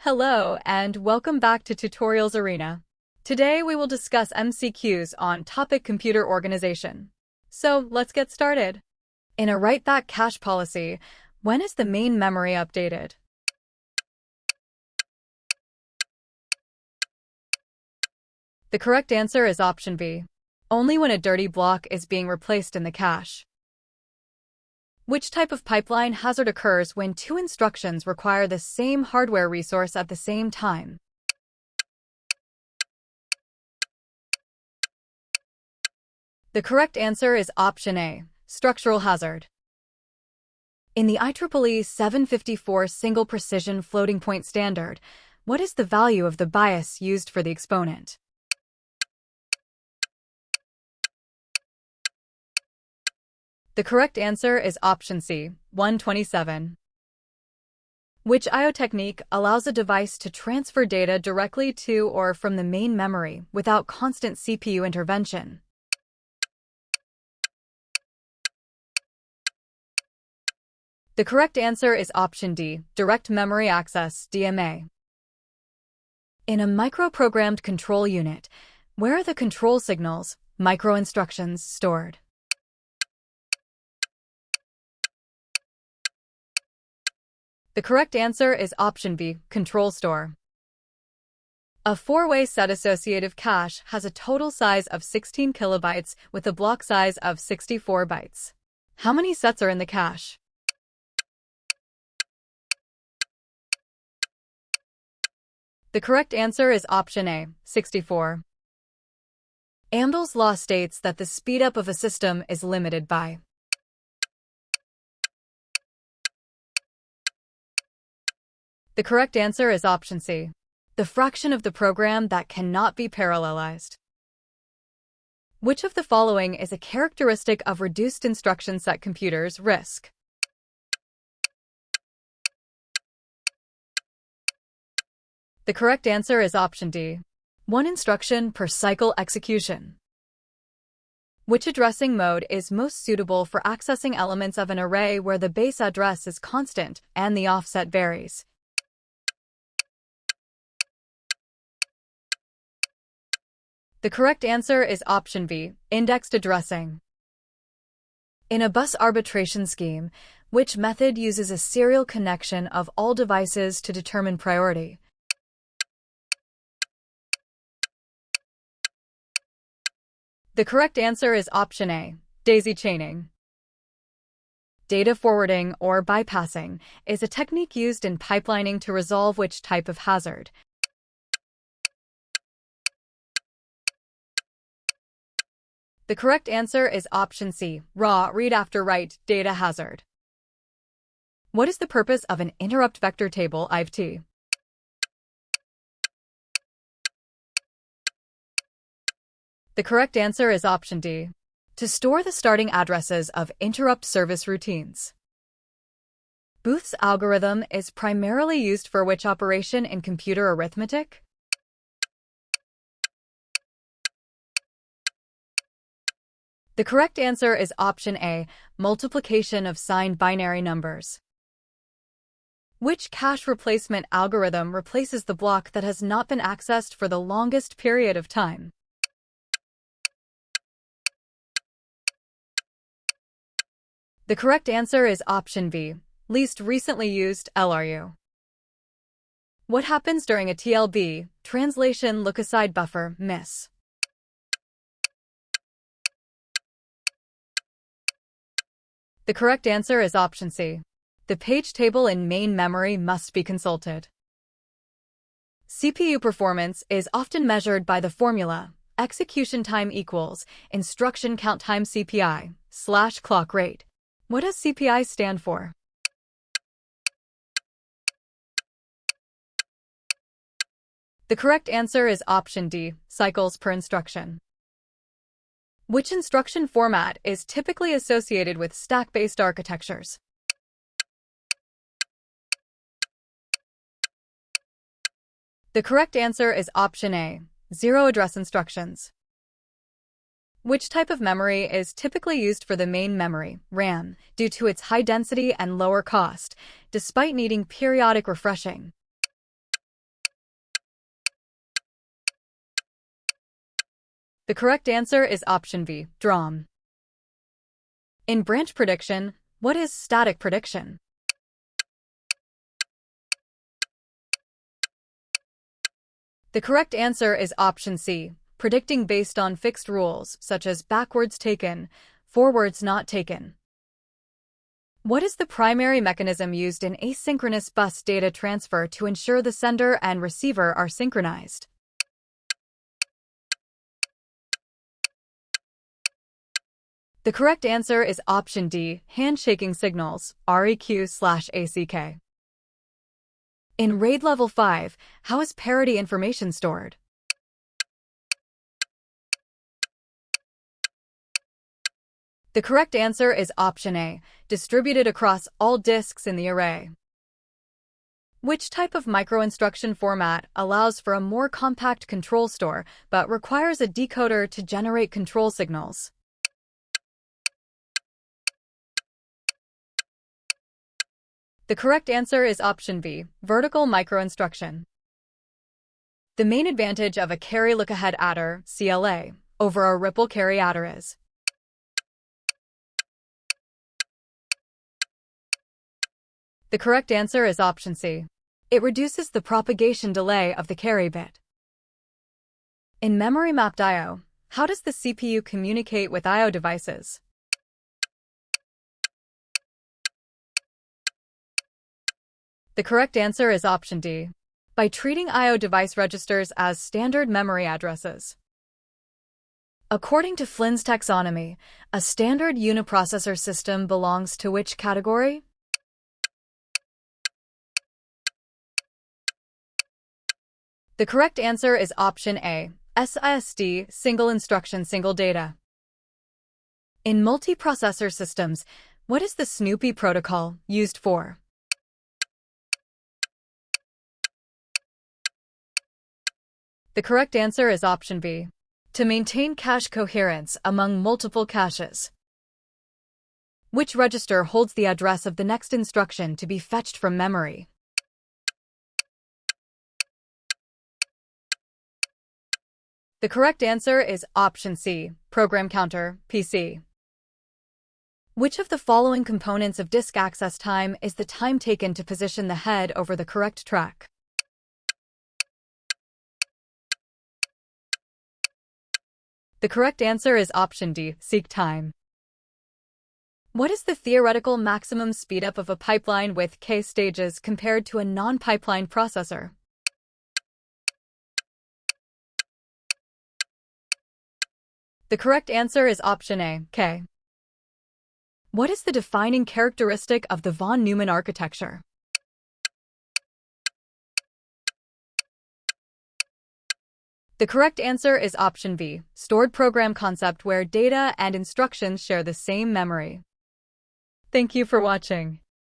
Hello, and welcome back to Tutorials Arena. Today we will discuss MCQs on topic computer organization. So let's get started. In a write-back cache policy, when is the main memory updated? The correct answer is option B. Only when a dirty block is being replaced in the cache. Which type of pipeline hazard occurs when two instructions require the same hardware resource at the same time? The correct answer is option A, structural hazard. In the IEEE 754 single precision floating point standard, what is the value of the bias used for the exponent? The correct answer is option C, 127. Which I/O technique allows a device to transfer data directly to or from the main memory without constant CPU intervention? The correct answer is option D, direct memory access, DMA. In a microprogrammed control unit, where are the control signals, microinstructions, stored? The correct answer is option B, control store. A four-way set associative cache has a total size of 16 kilobytes with a block size of 64 bytes. How many sets are in the cache? The correct answer is option A, 64. Amdahl's law states that the speedup of a system is limited by. The correct answer is option C, the fraction of the program that cannot be parallelized. Which of the following is a characteristic of reduced instruction set computers, RISC? The correct answer is option D, one instruction per cycle execution. Which addressing mode is most suitable for accessing elements of an array where the base address is constant and the offset varies? The correct answer is option B, indexed addressing. In a bus arbitration scheme, which method uses a serial connection of all devices to determine priority? The correct answer is option A, daisy chaining. Data forwarding or bypassing is a technique used in pipelining to resolve which type of hazard? The correct answer is option C, raw read after write data hazard. What is the purpose of an interrupt vector table, IVT? The correct answer is option D, to store the starting addresses of interrupt service routines. Booth's algorithm is primarily used for which operation in computer arithmetic? The correct answer is option A, multiplication of signed binary numbers. Which cache replacement algorithm replaces the block that has not been accessed for the longest period of time? The correct answer is option B, least recently used, LRU. What happens during a TLB, translation look-aside buffer, miss? The correct answer is option C. The page table in main memory must be consulted. CPU performance is often measured by the formula execution time equals instruction count times CPI / clock rate. What does CPI stand for? The correct answer is option D, cycles per instruction. Which instruction format is typically associated with stack-based architectures? The correct answer is option A, zero address instructions. Which type of memory is typically used for the main memory, RAM, due to its high density and lower cost, despite needing periodic refreshing? The correct answer is option B, DROM. In branch prediction, what is static prediction? The correct answer is option C, predicting based on fixed rules, such as backwards taken, forwards not taken. What is the primary mechanism used in asynchronous bus data transfer to ensure the sender and receiver are synchronized? The correct answer is option D, handshaking signals, REQ/ACK. In RAID Level 5, how is parity information stored? The correct answer is option A, distributed across all disks in the array. Which type of microinstruction format allows for a more compact control store but requires a decoder to generate control signals? The correct answer is option B, vertical microinstruction. The main advantage of a carry look-ahead adder, CLA, over a ripple carry adder is: the correct answer is option C. It reduces the propagation delay of the carry bit. In memory mapped I/O, how does the CPU communicate with I/O devices? The correct answer is option D, by treating I/O device registers as standard memory addresses. According to Flynn's taxonomy, a standard uniprocessor system belongs to which category? The correct answer is option A, SISD, single instruction, single data. In multiprocessor systems, what is the Snoopy protocol used for? The correct answer is option B, to maintain cache coherence among multiple caches. Which register holds the address of the next instruction to be fetched from memory? The correct answer is option C, program counter, PC. Which of the following components of disk access time is the time taken to position the head over the correct track? The correct answer is option D, seek time. What is the theoretical maximum speedup of a pipeline with k stages compared to a non-pipeline processor? The correct answer is option A, k. What is the defining characteristic of the von Neumann architecture? The correct answer is option B, stored program concept where data and instructions share the same memory. Thank you for watching.